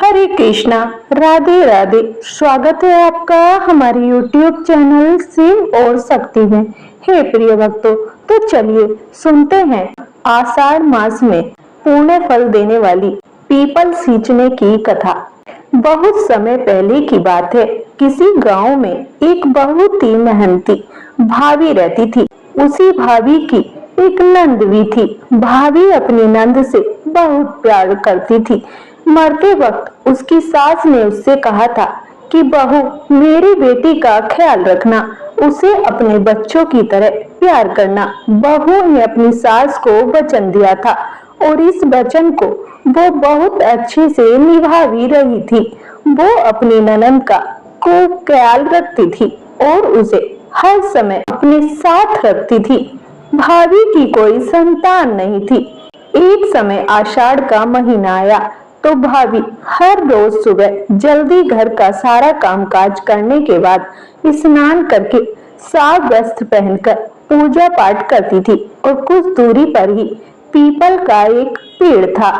हरे कृष्णा, राधे राधे। स्वागत है आपका हमारे YouTube चैनल शिव और शक्ति में। हे प्रिय भक्तों, तो चलिए सुनते हैं आषाढ़ मास में पुण्य फल देने वाली पीपल सींचने की कथा। बहुत समय पहले की बात है। किसी गांव में एक बहुत ही मेहनती भाभी रहती थी। उसी भाभी की एक नंद भी थी। भाभी अपनी नंद से बहुत प्यार करती थी। मरते वक्त उसकी सास ने उससे कहा था कि बहू, मेरी बेटी का ख्याल रखना, उसे अपने बच्चों की तरह प्यार करना। बहू ने अपनी सास को वचन दिया था और इस वचन को वो बहुत अच्छे से निभा भी रही थी। वो अपनी ननद का खूब ख्याल रखती थी और उसे हर समय अपने साथ रखती थी। भाभी की कोई संतान नहीं थी। एक समय आषाढ़ का महीना आया तो भाभी हर रोज सुबह जल्दी घर का सारा कामकाज करने के बाद स्नान करके साफ वस्त्र पहनकर पूजा पाठ करती थी और कुछ दूरी पर ही पीपल का एक पेड़ था।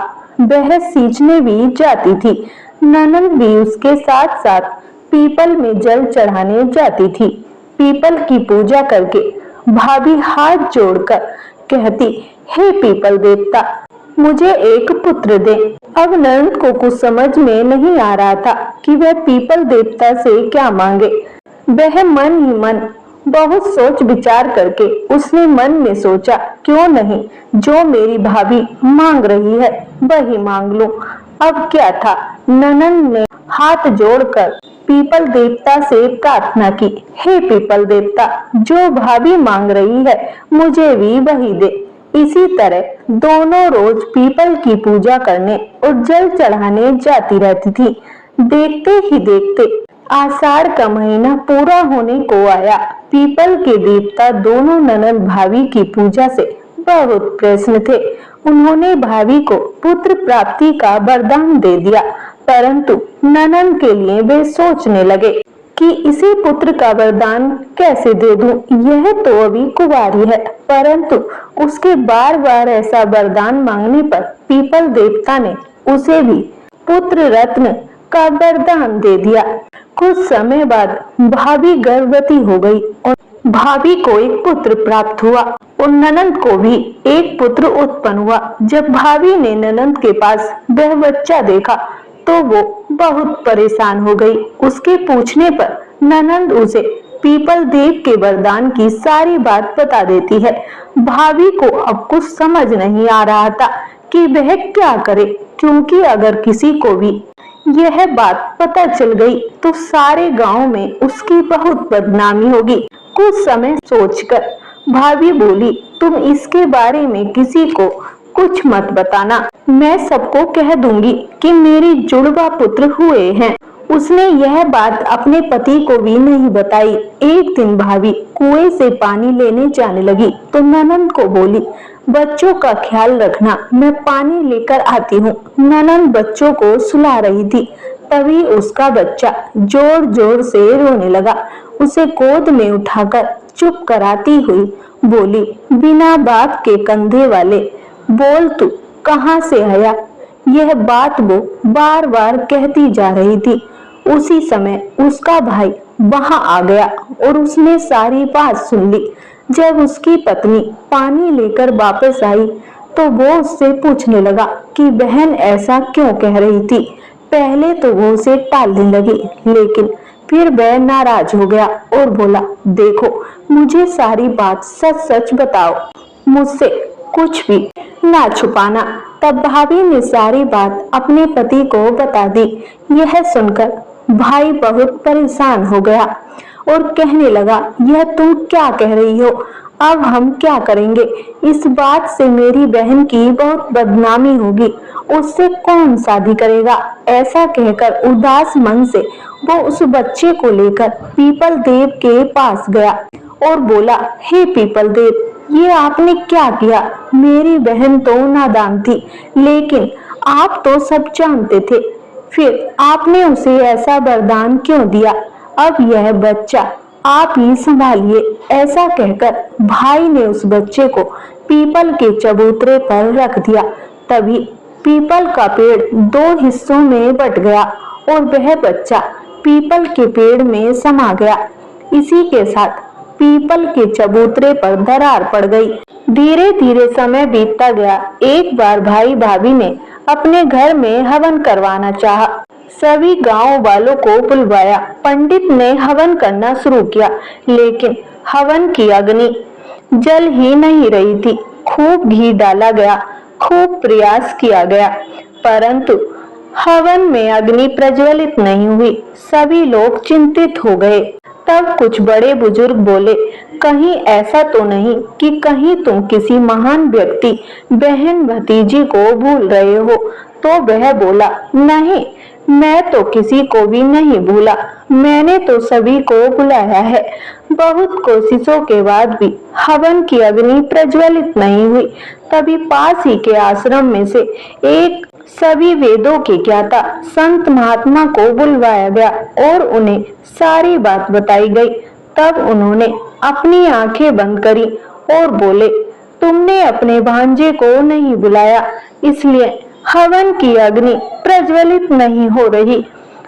वह सींचने भी जाती थी। ननद भी उसके साथ साथ पीपल में जल चढ़ाने जाती थी। पीपल की पूजा करके भाभी हाथ जोड़कर कहती, हे पीपल देवता, मुझे एक पुत्र दे। अब नंद को कुछ समझ में नहीं आ रहा था कि वह पीपल देवता से क्या मांगे। वह मन ही मन बहुत सोच विचार करके उसने मन में सोचा, क्यों नहीं जो मेरी भाभी मांग रही है वही मांग लूं। अब क्या था, ननद ने हाथ जोड़कर पीपल देवता से प्रार्थना की, हे पीपल देवता, जो भाभी मांग रही है मुझे भी वही दे। इसी तरह दोनों रोज पीपल की पूजा करने और जल चढ़ाने जाती रहती थी। देखते ही देखते आषाढ़ का महीना पूरा होने को आया। पीपल के देवता दोनों ननद भाभी की पूजा से बहुत प्रसन्न थे। उन्होंने भाभी को पुत्र प्राप्ति का वरदान दे दिया, परंतु ननद के लिए वे सोचने लगे कि इसे पुत्र का वरदान कैसे दे दूं। यह तो अभी कुंवारी है। परंतु उसके बार बार ऐसा वरदान मांगने पर पीपल देवता ने उसे भी पुत्र रत्न का वरदान दे दिया। कुछ समय बाद भाभी गर्भवती हो गई और भाभी को एक पुत्र प्राप्त हुआ और ननद को भी एक पुत्र उत्पन्न हुआ। जब भाभी ने ननद के पास वह बच्चा देखा तो वो बहुत परेशान हो गई। उसके पूछने पर ननद उसे पीपल देव के वरदान की सारी बात बता देती है। भाभी को अब कुछ समझ नहीं आ रहा था कि वह क्या करे, क्योंकि अगर किसी को भी यह बात पता चल गई तो सारे गांव में उसकी बहुत बदनामी होगी। कुछ समय सोचकर भाभी बोली, तुम इसके बारे में किसी को कुछ मत बताना। मैं सबको कह दूंगी कि मेरी जुड़वा पुत्र हुए हैं। उसने यह बात अपने पति को भी नहीं बताई। एक दिन भाभी कुएं से पानी लेने जाने लगी तो ननद को बोली, बच्चों का ख्याल रखना, मैं पानी लेकर आती हूँ। ननद बच्चों को सुला रही थी, तभी उसका बच्चा जोर जोर से रोने लगा। उसे गोद में उठाकर चुप कराती हुई बोली, बिना बाप के कंधे वाले, बोल तू कहाँ से आया। यह बात वो बार बार कहती जा रही थी। उसी समय उसका भाई वहां आ गया और उसने सारी बात सुन ली। जब उसकी पत्नी पानी लेकर वापस आई तो वो उससे पूछने लगा कि बहन ऐसा क्यों कह रही थी। पहले तो वो उसे टालने लगी, लेकिन फिर वह नाराज हो गया और बोला, देखो मुझे सारी बात सच सच बताओ, मुझसे कुछ भी ना छुपाना। तब भाभी ने सारी बात अपने पति को बता दी। यह सुनकर भाई बहुत परेशान हो गया और कहने लगा, यह तुम क्या कह रही हो, अब हम क्या करेंगे। इस बात से मेरी बहन की बहुत बदनामी होगी, उससे कौन शादी करेगा। ऐसा कहकर उदास मन से वो उस बच्चे को लेकर पीपल देव के पास गया और बोला, हे पीपल देव, ये आपने क्या किया। मेरी बहन तो नादान थी, लेकिन आप तो सब जानते थे, फिर आपने उसे ऐसा वरदान क्यों दिया। अब यह बच्चा आप ही संभालिए। ऐसा कहकर भाई ने उस बच्चे को पीपल के चबूतरे पर रख दिया। तभी पीपल का पेड़ दो हिस्सों में बट गया और वह बच्चा पीपल के पेड़ में समा गया। इसी के साथ पीपल के चबूतरे पर दरार पड़ गई। धीरे धीरे समय बीतता गया। एक बार भाई भाभी ने अपने घर में हवन करवाना चाहा। सभी गांव वालों को बुलवाया। पंडित ने हवन करना शुरू किया, लेकिन हवन की अग्नि जल ही नहीं रही थी। खूब घी डाला गया, खूब प्रयास किया गया, परंतु हवन में अग्नि प्रज्वलित नहीं हुई। सभी लोग चिंतित हो गए। तब कुछ बड़े बुजुर्ग बोले, कहीं ऐसा तो नहीं कि कहीं तुम किसी महान व्यक्ति बहन भतीजी को भूल रहे हो। तो वह बोला, नहीं, मैं तो किसी को भी नहीं भूला, मैंने तो सभी को बुलाया है। बहुत कोशिशों के बाद भी हवन की अग्नि प्रज्वलित नहीं हुई। तभी पास ही के आश्रम में से एक सभी वेदों के ज्ञाता संत महात्मा को बुलवाया गया और उन्हें सारी बात बताई गई। तब उन्होंने अपनी आंखें बंद करी और बोले, तुमने अपने भांजे को नहीं बुलाया, इसलिए हवन की अग्नि प्रज्वलित नहीं हो रही।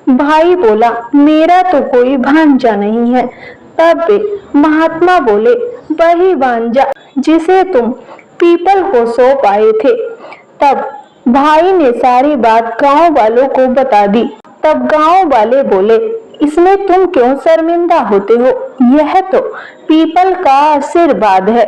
भाई बोला, मेरा तो कोई भांजा नहीं है। तब वे महात्मा बोले, वही भांजा जिसे तुम पीपल को सौंप आए थे। तब भाई ने सारी बात गांव वालों को बता दी। तब गांव वाले बोले, इसमें तुम क्यों शर्मिंदा होते हो, यह तो पीपल का आशीर्वाद है।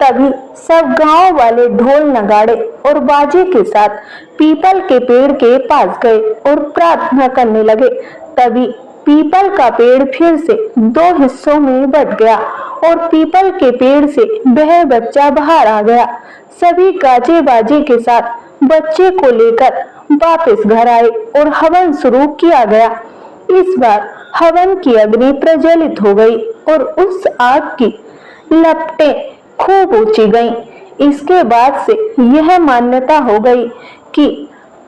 तभी सब गांव वाले ढोल नगाड़े और बाजे के साथ पीपल के पेड़ के पास गए और प्रार्थना करने लगे। तभी पीपल का पेड़ फिर से दो हिस्सों में बट गया और पीपल के पेड़ से वह बच्चा बाहर आ गया। सभी गाजे बाजे के साथ बच्चे को लेकर वापस घर आए और हवन शुरू किया गया। इस बार हवन की अग्नि प्रज्वलित हो गई और उस आग की लपटें खूब ऊंची गईं। इसके बाद से यह मान्यता हो गई कि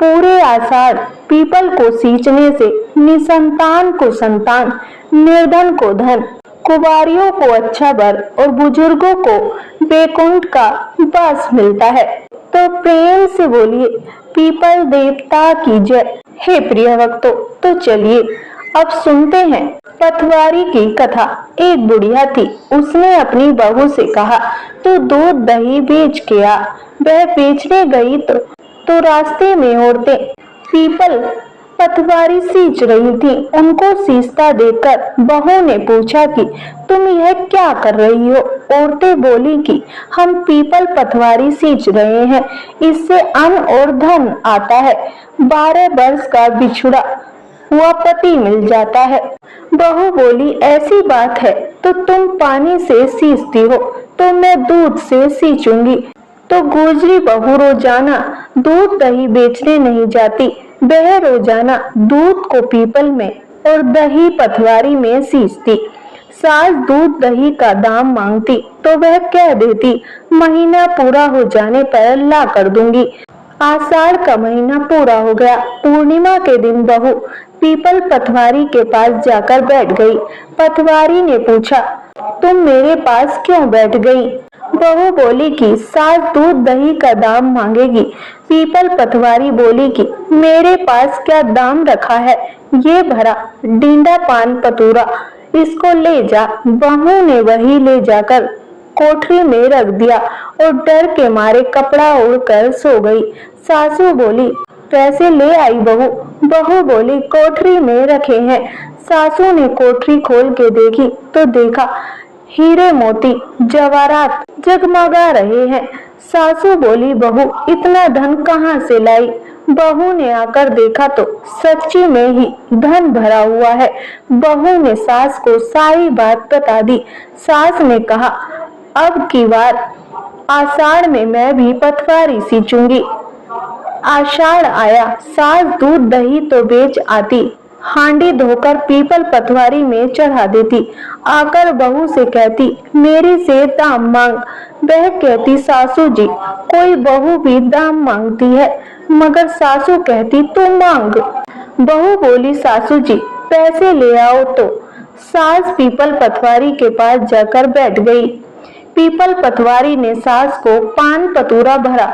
पूरे आषाढ़ पीपल को सींचने से निसंतान को संतान, निर्धन को धन, कुंवारियों को अच्छा वर और बुजुर्गों को वैकुंठ का वास मिलता है। तो प्रेम से बोलिए, पीपल देवता की जय। हे प्रिय भक्तों, तो चलिए अब सुनते हैं पटवारी की कथा। एक बुढ़िया थी, उसने अपनी बहू से कहा, तो दूध दही बेच के आ। वह बेचने गई तो रास्ते में औरतें पीपल पटवारी सींच रही थी। उनको सींचता देखकर बहू ने पूछा कि तुम यह क्या कर रही हो। औरतें बोली कि हम पीपल पटवारी सींच रहे हैं, इससे अन्न और धन आता है, 12 वर्ष का बिछुड़ा हुआ पति मिल जाता है। बहू बोली, ऐसी बात है तो तुम पानी से सींचती हो, तो मैं दूध से सींचूंगी। तो गुजरी बहू रोजाना दूध दही बेचने नहीं जाती, वह रोजाना दूध को पीपल में और दही पटवारी में सींचती। सास दूध दही का दाम मांगती तो वह कह देती, महीना पूरा हो जाने पर ला कर दूंगी। आषाढ़ का महीना पूरा हो गया। पूर्णिमा के दिन बहू पीपल पटवारी के पास जाकर बैठ गई। पटवारी ने पूछा, तुम मेरे पास क्यों बैठ गई। बहू बोली कि सास दूध दही का दाम मांगेगी। पीपल पटवारी बोली कि मेरे पास क्या दाम रखा है, ये भरा डींडा पान पतूरा, इसको ले जा। बहू ने वही ले जाकर कोठरी में रख दिया और डर के मारे कपड़ा ओढ़कर सो गई। सासू बोली, पैसे ले आई बहू। बहू बोली, कोठरी में रखे हैं। सासू ने कोठरी खोल के देखी तो देखा हीरे मोती जवाहरात जगमगा रहे हैं। सासू बोली, बहू इतना धन कहाँ से लाई। बहू ने आकर देखा तो सच्ची में ही धन भरा हुआ है। बहू ने सास को सारी बात बता दी। सास ने कहा, अब की बार आषाढ़ में मैं भी पटवारी सींचूंगी। आषाढ़ आया, सास दूध दही तो बेच आती, हांडी धोकर पीपल पटवारी में चढ़ा देती। आकर बहू से कहती, मेरी से दाम मांग। वह कहती, सासू जी, कोई बहू भी दाम मांगती है, मगर सासू कहती, तू मांग। बहू बोली, सासू जी पैसे ले आओ। तो सास पीपल पटवारी के पास जाकर बैठ गई। पीपल पटवारी ने सास को पान पतूरा भरा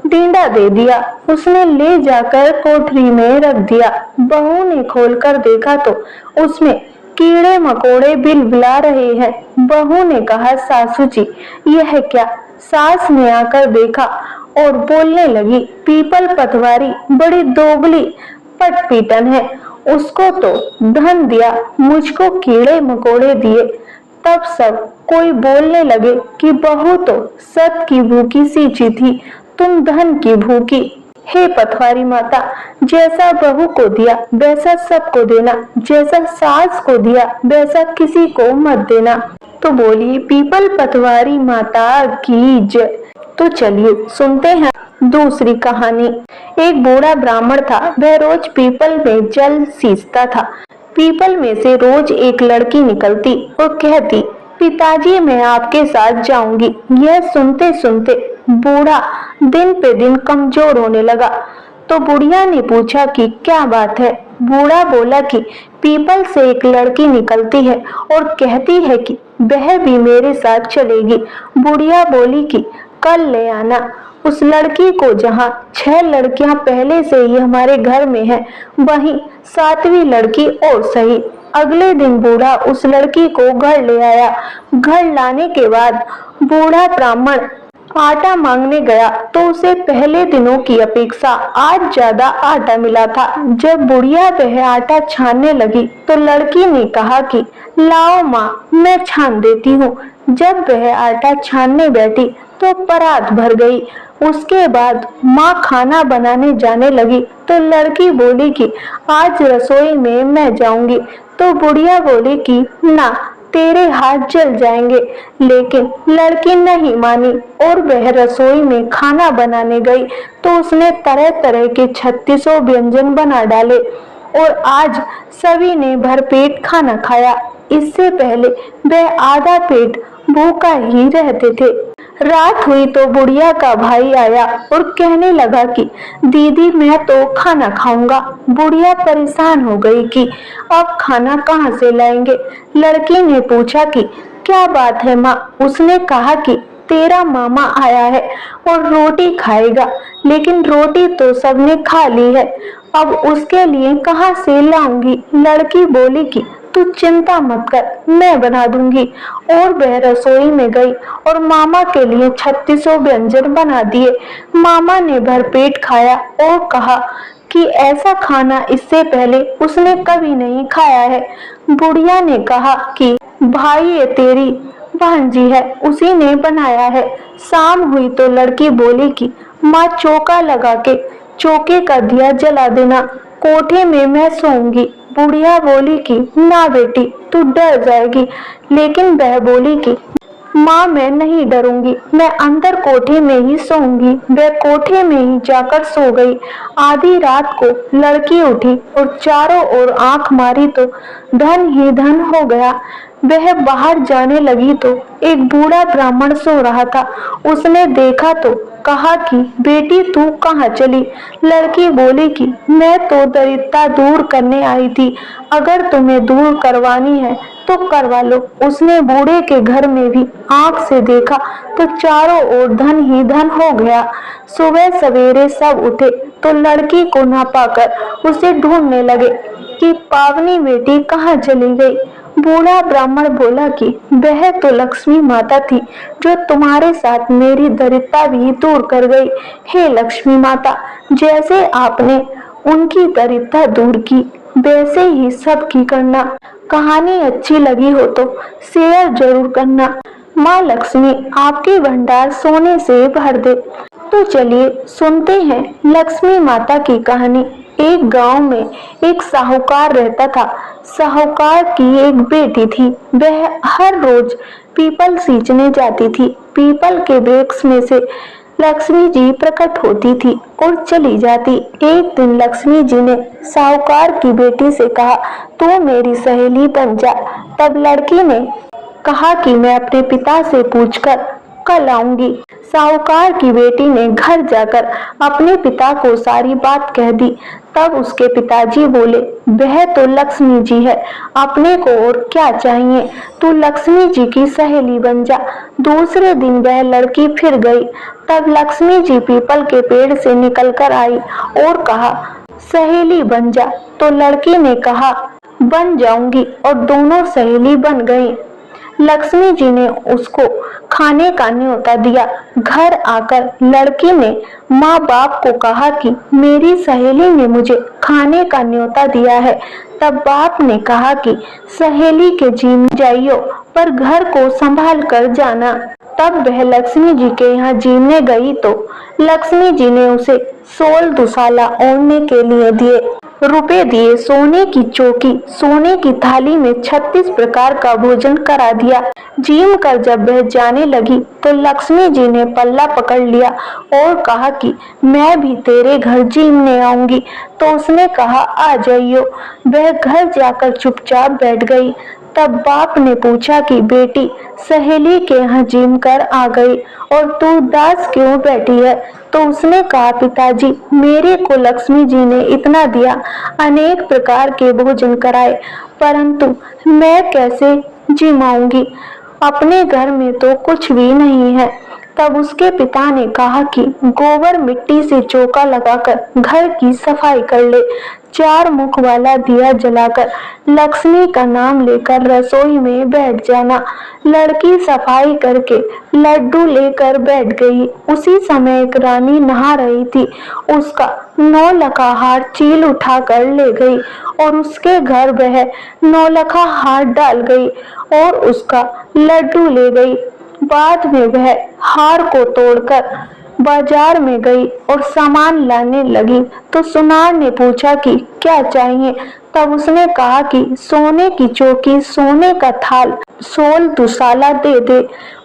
डींडा दे दिया। उसने ले जाकर कोठरी में रख दिया। बहू ने खोलकर देखा तो उसमें कीड़े मकोड़े बिलबिला रहे हैं। बहू ने कहा, सासू जी यह क्या? सास ने आकर देखा और बोलने लगी, पीपल पतवारी बड़ी दोगली पटपीटन है। उसको तो धन दिया, मुझको कीड़े मकोड़े दिए। तब सब कोई बोलने लगे कि बहू तो सत की भूखी सींची थी, तुम धन की भूखी। हे पटवारी माता, जैसा बहू को दिया वैसा सबको देना, जैसा सास को दिया वैसा किसी को मत देना। तो बोली पीपल पटवारी माता की जय। तो चलिए सुनते हैं दूसरी कहानी। एक बूढ़ा ब्राह्मण था। वह रोज पीपल में जल सींचता था। पीपल में से रोज एक लड़की निकलती और कहती, पिताजी मैं आपके साथ जाऊंगी। यह सुनते सुनते बूढ़ा दिन पे दिन कमजोर होने लगा। तो बुढ़िया ने पूछा कि क्या बात है। बूढ़ा बोला कि पीपल से एक लड़की निकलती है और कहती है कि वह भी मेरे साथ चलेगी। बुढ़िया बोली कि कल ले आना उस लड़की को। जहाँ 6 लड़कियां पहले से ही हमारे घर में हैं, वहीं 7वीं लड़की और सही। अगले दिन बूढ़ा उस लड़की को घर ले आया। घर लाने के बाद बूढ़ा ब्राह्मण आटा मांगने गया तो उसे पहले दिनों की अपेक्षा आज ज्यादा आटा मिला था। जब बुढ़िया वह आटा छानने लगी तो लड़की ने कहा कि लाओ माँ, मैं छान देती हूँ। जब वह आटा छानने बैठी तो परात भर गई। उसके बाद माँ खाना बनाने जाने लगी तो लड़की बोली कि आज रसोई में मैं जाऊंगी। तो बुढ़िया बोली कि ना, तेरे हाथ जल जाएंगे। लेकिन लड़की नहीं मानी और वह रसोई में खाना बनाने गई तो उसने तरह तरह के 36 व्यंजन बना डाले और आज सभी ने भरपेट खाना खाया। इससे पहले वह आधा पेट भूखा ही रहते थे। रात हुई तो बुढ़िया का भाई आया और कहने लगा कि दीदी मैं तो खाना खाऊंगा। बुढ़िया परेशान हो गई कि अब खाना कहाँ से लाएंगे। लड़की ने पूछा कि क्या बात है माँ। उसने कहा कि तेरा मामा आया है और रोटी खाएगा, लेकिन रोटी तो सबने खा ली है, अब उसके लिए कहाँ से लाऊंगी। लड़की बोली कि तू चिंता मत कर, मैं बना दूंगी। और वह रसोई में गई और मामा के लिए 36 व्यंजन बना दिए। मामा ने भरपेट खाया और कहा कि ऐसा खाना इससे पहले उसने कभी नहीं खाया है। बुढ़िया ने कहा कि भाई ये तेरी भांजी है, उसी ने बनाया है। शाम हुई तो लड़की बोली कि माँ चौका लगा के चौके का दिया जला देना, कोठे में मैं सोऊंगी। बुढ़िया बोली कि ना बेटी, तू डर जाएगी। लेकिन वह बोली कि माँ मैं नहीं डरूंगी, मैं अंदर कोठे में ही सोऊंगी। वह कोठे में ही जाकर सो गई। आधी रात को लड़की उठी और चारों ओर आंख मारी तो धन ही धन हो गया। वह बाहर जाने लगी तो एक बूढ़ा ब्राह्मण सो रहा था। उसने देखा तो कहा कि बेटी तू कहाँ चली। लड़की बोली कि मैं तो दरिद्रता दूर करने आई थी, अगर तुम्हें दूर करवानी है तो करवा लो। उसने बूढ़े के घर में भी आंख से देखा तो चारों ओर धन ही धन हो गया। सुबह सवेरे सब उठे तो लड़की को ना पाकर उसे ढूंढने लगे कि पावनी बेटी कहाँ चली गई। बूढ़ा ब्राह्मण बोला कि वह तो लक्ष्मी माता थी जो तुम्हारे साथ मेरी दरिद्रता भी दूर कर गई। हे लक्ष्मी माता, जैसे आपने उनकी दरिद्रता दूर की वैसे ही सबकी करना। कहानी अच्छी लगी हो तो शेयर जरूर करना। माँ लक्ष्मी आपके भंडार सोने से भर दे। तो चलिए सुनते हैं लक्ष्मी माता की कहानी। एक गांव में एक साहूकार रहता था। साहूकार की एक बेटी थी। वह हर रोज पीपल सींचने जाती थी। पीपल के वृक्ष में से लक्ष्मी जी प्रकट होती थी और चली जाती। एक दिन लक्ष्मी जी ने साहूकार की बेटी से कहा, तू मेरी सहेली बन जा। तब लड़की ने कहा कि मैं अपने पिता से पूछकर कल आऊंगी। साहूकार की बेटी ने घर जाकर अपने पिता को सारी बात कह दी। तब उसके पिताजी बोले, वह तो लक्ष्मी जी है, अपने को और क्या चाहिए, तू लक्ष्मी जी की सहेली बन जा। दूसरे दिन वह लड़की फिर गई। तब लक्ष्मी जी पीपल के पेड़ से निकलकर आई और कहा, सहेली बन जा। तो लड़की ने कहा, बन जाऊंगी, और दोनों सहेली बन गईं। लक्ष्मी जी ने उसको खाने का न्योता दिया। घर आकर लड़की ने माँ बाप को कहा कि मेरी सहेली ने मुझे खाने का न्योता दिया है। तब बाप ने कहा कि सहेली के जीम जाइयो, पर घर को संभाल कर जाना। तब वह लक्ष्मी जी के यहाँ जीमने गई तो लक्ष्मी जी ने उसे सोल दुसाला ओढ़ने के लिए रुपए दिए, सोने की चौकी, सोने की थाली में 36 प्रकार का भोजन करा दिया। जीम कर जब वह जाने लगी तो लक्ष्मी जी ने पल्ला पकड़ लिया और कहा कि मैं भी तेरे घर जीमने आऊंगी। तो उसने कहा, आ जाइयो। वह घर जाकर चुपचाप बैठ गई। तब बाप ने पूछा कि बेटी, सहेली के यहाँ जीम कर आ गई और तू उदास क्यों बैठी है? तो उसने कहा, पिताजी, मेरे को लक्ष्मी जी ने इतना दिया, अनेक प्रकार के भोजन कराए, परंतु मैं कैसे जिमाऊंगी? अपने घर में तो कुछ भी नहीं है। तब उसके पिता ने कहा कि गोबर मिट्टी से चौका लगाकर घर की सफाई कर ले। 4 मुख वाला दिया जलाकर लक्ष्मी का नाम लेकर रसोई में बैठ जाना। लड़की सफाई करके लड्डू लेकर बैठ गई। उसी समय एक रानी नहा रही थी। उसका 9 लखा हार चील उठा कर ले गई और उसके घर वह 9 लखा हार डाल गई और उसका लड्डू ले गई। बाद में वह हार को तोड़कर बाजार में गई और सामान लाने लगी तो सुनार ने पूछा कि क्या चाहिए? तब उसने कहा कि सोने की चौकी, सोने का थाल, सोल दुसाला दे,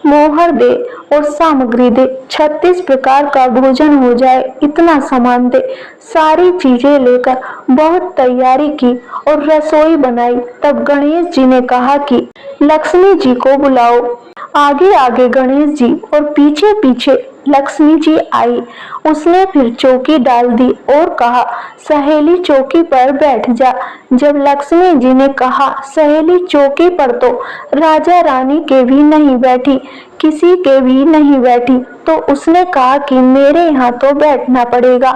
मोहर दे और सामग्री दे, 36 प्रकार का भोजन हो जाए, इतना सामान दे। सारी चीजें लेकर बहुत तैयारी की और रसोई बनाई। तब गणेश जी ने कहा कि लक्ष्मी जी को बुलाओ। आगे आगे गणेश जी और पीछे पीछे लक्ष्मी जी आई। उसने फिर चौकी डाल दी और कहा, सहेली चौकी पर बैठ जा। जब लक्ष्मी जी ने कहा, सहेली चौकी पर तो राजा रानी के भी नहीं बैठी, किसी के भी नहीं बैठी, तो उसने कहा कि मेरे यहाँ तो बैठना पड़ेगा।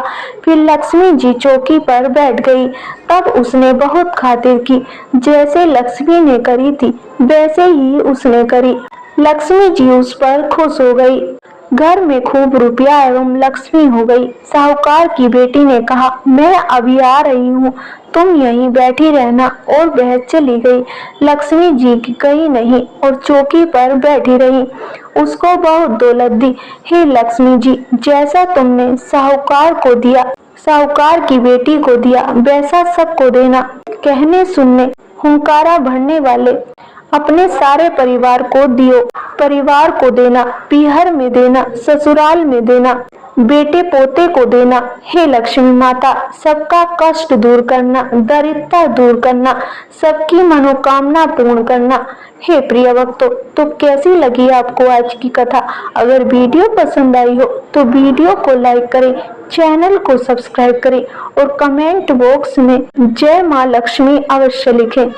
फिर लक्ष्मी जी चौकी पर बैठ गई। तब उसने बहुत खातिर की, जैसे लक्ष्मी ने करी थी वैसे ही उसने करी। लक्ष्मी जी उस पर खुश हो गई। घर में खूब रुपया एवं लक्ष्मी हो गई। साहूकार की बेटी ने कहा, मैं अभी आ रही हूँ, तुम यहीं बैठी रहना, और वह चली गई। लक्ष्मी जी गई नहीं और चौकी पर बैठी रही। उसको बहुत दौलत दी। हे लक्ष्मी जी, जैसा तुमने साहूकार को दिया, साहूकार की बेटी को दिया, वैसा सबको देना। कहने सुनने हुंकारा भरने वाले अपने सारे परिवार को दियो, परिवार को देना, पीहर में देना, ससुराल में देना, बेटे पोते को देना। हे लक्ष्मी माता, सबका कष्ट दूर करना, दरिद्रता दूर करना, सबकी मनोकामना पूर्ण करना। हे प्रिय भक्तों, तो कैसी लगी आपको आज की कथा? अगर वीडियो पसंद आई हो तो वीडियो को लाइक करें, चैनल को सब्सक्राइब करें और कमेंट बॉक्स में जय माँ लक्ष्मी अवश्य लिखें।